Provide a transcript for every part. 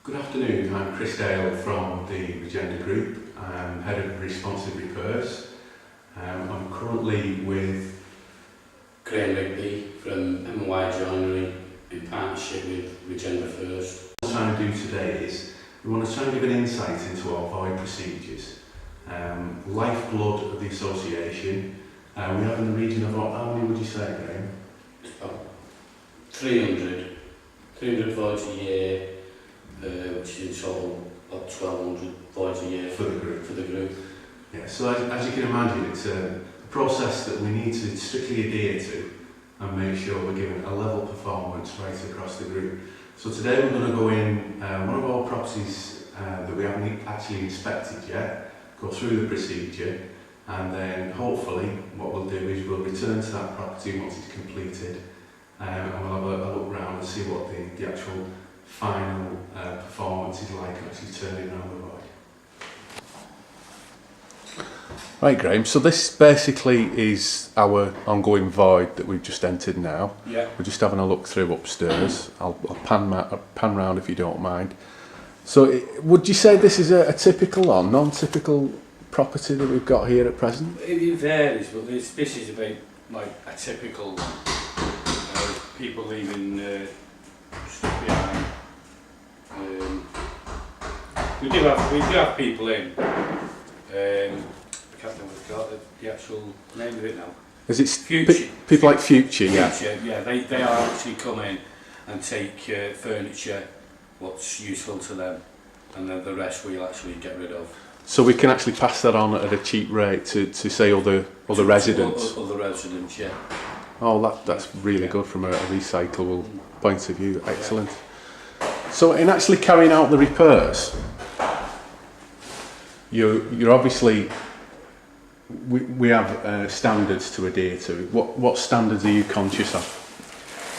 Good afternoon, I'm Chris Dale from the Regenda Group. I'm Head of Responsive Repairs. I'm currently with Regenda from M&Y Joinery in partnership with Regenda First. What we're trying to do today is we want to try and give an insight into our void procedures. Lifeblood of the association. We have in the region of about, how many would you say, Graham? About 300 voids a year, which is in total about 1,200 voids a year For the group. For the group. Yeah, so as you can imagine, it's a process that we need to strictly adhere to and make sure we're giving a level performance right across the group. So today we're going to go in one of our properties that we haven't actually inspected yet, go through the procedure, and then hopefully what we'll do is we'll return to that property once it's completed, and we'll have a look round and see what the actual final performance is like actually turning around the void. Right, Graham, so this basically is our ongoing void that we've just entered now. Yeah. We're just having a look through upstairs. I'll pan round if you don't mind. So would you say this is a typical or non-typical property that we've got here at present? It varies, but this is about like a typical people leaving stuff behind. We do have people in. I can't remember the actual name of it now. Is it Future. People like Future? Yeah. Future, yeah. They are actually come in and take furniture, what's useful to them, and then the rest we'll actually get rid of. So we can actually pass that on at a cheap rate to say other residents. Other residents, yeah. Oh, that's really good from a recyclable point of view. Excellent. So in actually carrying out the repairs, you're obviously, we have standards to adhere to. What standards are you conscious of?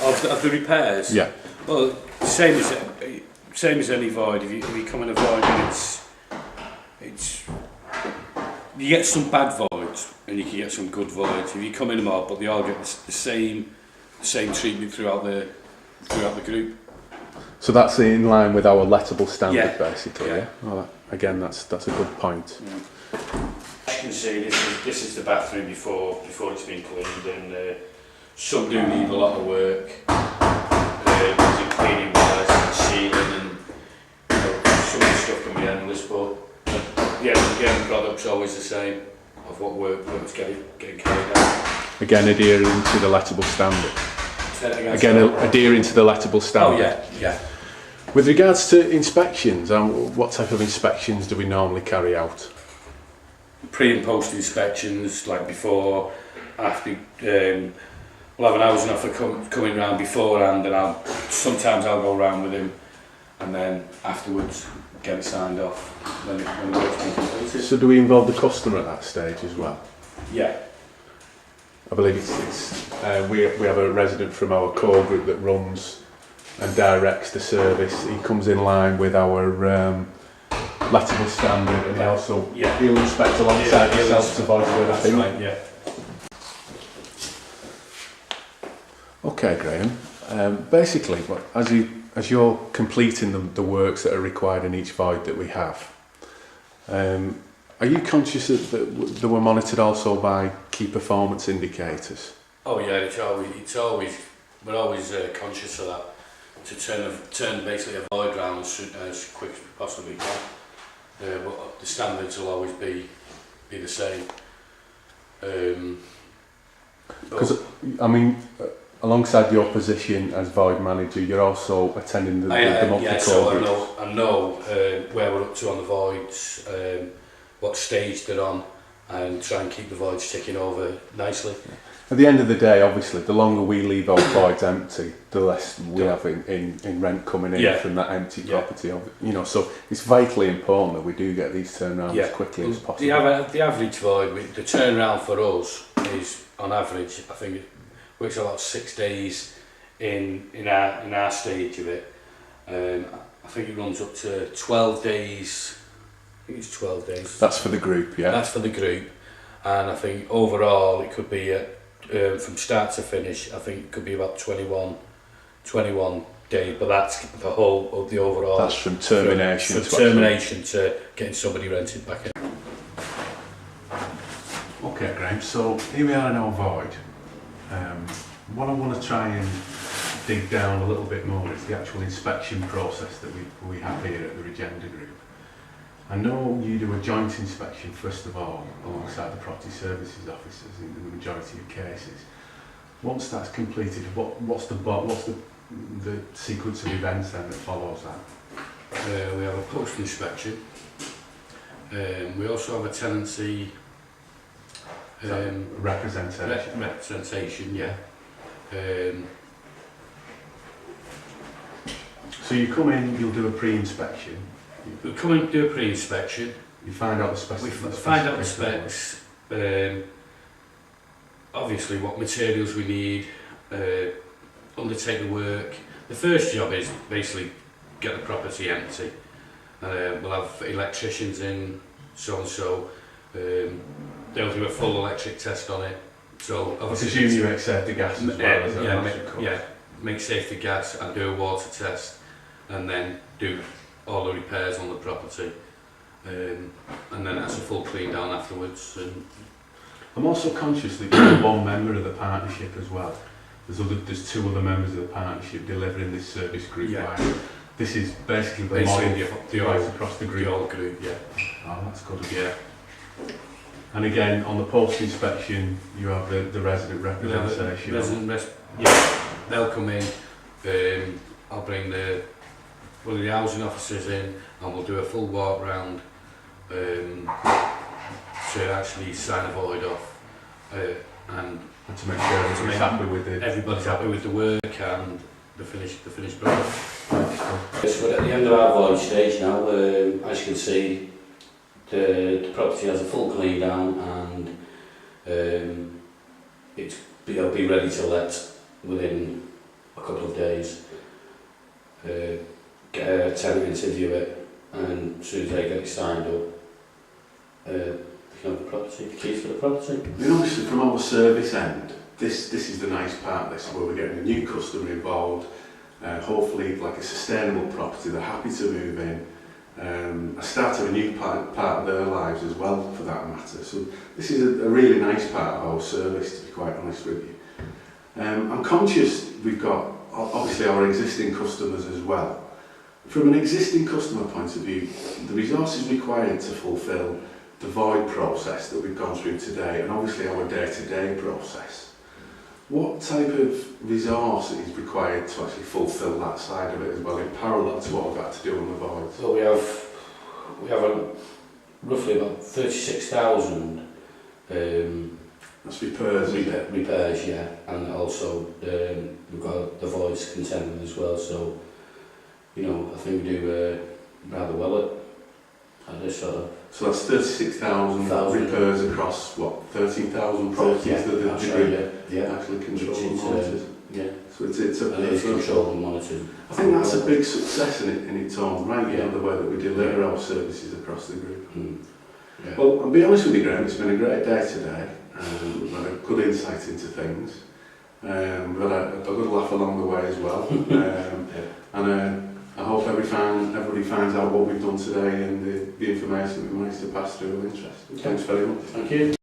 Of the repairs? Yeah. Well, same as any void. If you come in a void and it's you get some bad voids and you can get some good voids. If you come in them all, but they all get the same treatment throughout the group. So that's in line with our lettable standard, Yeah. basically. Yeah. Well, again, that's a good point. Yeah. As you can see, this is the bathroom before it's been cleaned, and some do need a lot of work. Cleaning wires and sealing, and some of the stuff can be endless, but yeah, again, the product's always the same of what work's getting carried out. Again, adhering to the lettable standard. Again, adhering to the lettable standard. Oh yeah. With regards to inspections, what type of inspections do we normally carry out? Pre and post inspections, like before, after. We'll have an hour's enough for coming round beforehand, and sometimes I'll go round with him, and then afterwards get it signed off when the work's been completed. So do we involve the customer at that stage as well? Yeah. I believe we have a resident from our core group that runs and directs the service. He comes in line with our lettable standard, and he also he'll inspect alongside himself to avoid everything. That's right, yeah. Okay, Graham. Basically, as you're completing the works that are required in each void that we have, are you conscious that they were monitored also by key performance indicators? Oh yeah, we're always conscious of that, to turn basically a void round as quick as we possibly can. But the standards will always be the same. Because I mean, alongside your position as void manager, you're also attending the monthly core groups. I know where we're up to on the voids, what stage they're on, and try and keep the voids ticking over nicely. At the end of the day, obviously, the longer we leave our voids empty, the less we have in rent coming in from that empty property. So it's vitally important that we do get these turned around as quickly as possible. The average void, the turnaround for us is, on average, I think it works about 6 days in our stage of it. I think it runs up to 12 days. I think it's 12 days. That's for the group, yeah? That's for the group. And I think overall it could be from start to finish, I think it could be about 21 days, but that's the whole of the overall. That's from termination from to termination to getting somebody rented back in. Okay, Graham, so here we are in our void. What I want to try and dig down a little bit more is the actual inspection process that we have here at the Regenda Group. I know you do a joint inspection first of all alongside the property services officers in the majority of cases. Once that's completed, what's the sequence of events then that follows that? We have a post inspection. We also have a tenancy representation. Representation, yeah. So you come in, you'll do a pre-inspection. We come in, do a pre-inspection. You find out the specs. We find out the specs. Obviously, what materials we need. Undertake the work. The first job is basically get the property empty. We'll have electricians in, so and so. They'll do a full electric test on it. So I presume you make safety gas as well as make safety gas and do a water test, and then do all the repairs on the property, and then that's a full clean down afterwards. And I'm also conscious that you're one member of the partnership as well. There's two other members of the partnership delivering this service group. Yeah. This is basically the model right across the group. The whole group, yeah. Oh, that's good. Yeah. And again, on the post inspection, you have the resident representation. They'll come in. I'll bring one of the housing officers in, and we'll do a full walk round to actually sign a void off, and to make sure everybody's happy with it. Everybody's happy with the work and the finished product. So we're at the end of our void stage now. As you can see, the property has a full clean down, and it'll be ready to let within a couple of days. Get a tenant in to view it, and as soon as they get it signed up, they can have the property, the keys for the property. I mean, obviously from our service end, this is the nice part of this, where we're getting a new customer involved, hopefully like a sustainable property, they're happy to move in, a start of a new part of their lives as well, for that matter. So this is a really nice part of our service, to be quite honest with you. I'm conscious we've got obviously our existing customers as well. From an existing customer point of view, the resources required to fulfil the void process that we've gone through today, and obviously our day-to-day process, what type of resource is required to actually fulfil that side of it as well, in parallel to what we've had to do on the void? So we have roughly about 36,000 that's repairs. Repairs, yeah, and also we've got the voids contended as well. So you know, I think we do rather well at this sort of. So that's 36,000 repairs across what, 13,000 properties that the group actually control and monitors. Yeah. So it's a control and monitored. I think that's a big success in its own right. You know, the way that we deliver our services across the group. Yeah. Well, I'll be honest with you, Graham. It's been a great day today. We've had a good insight into things. We've had a good laugh along the way as well. And I hope everybody finds out what we've done today and the information that we managed to pass through with interest. Thanks very much. Thank you.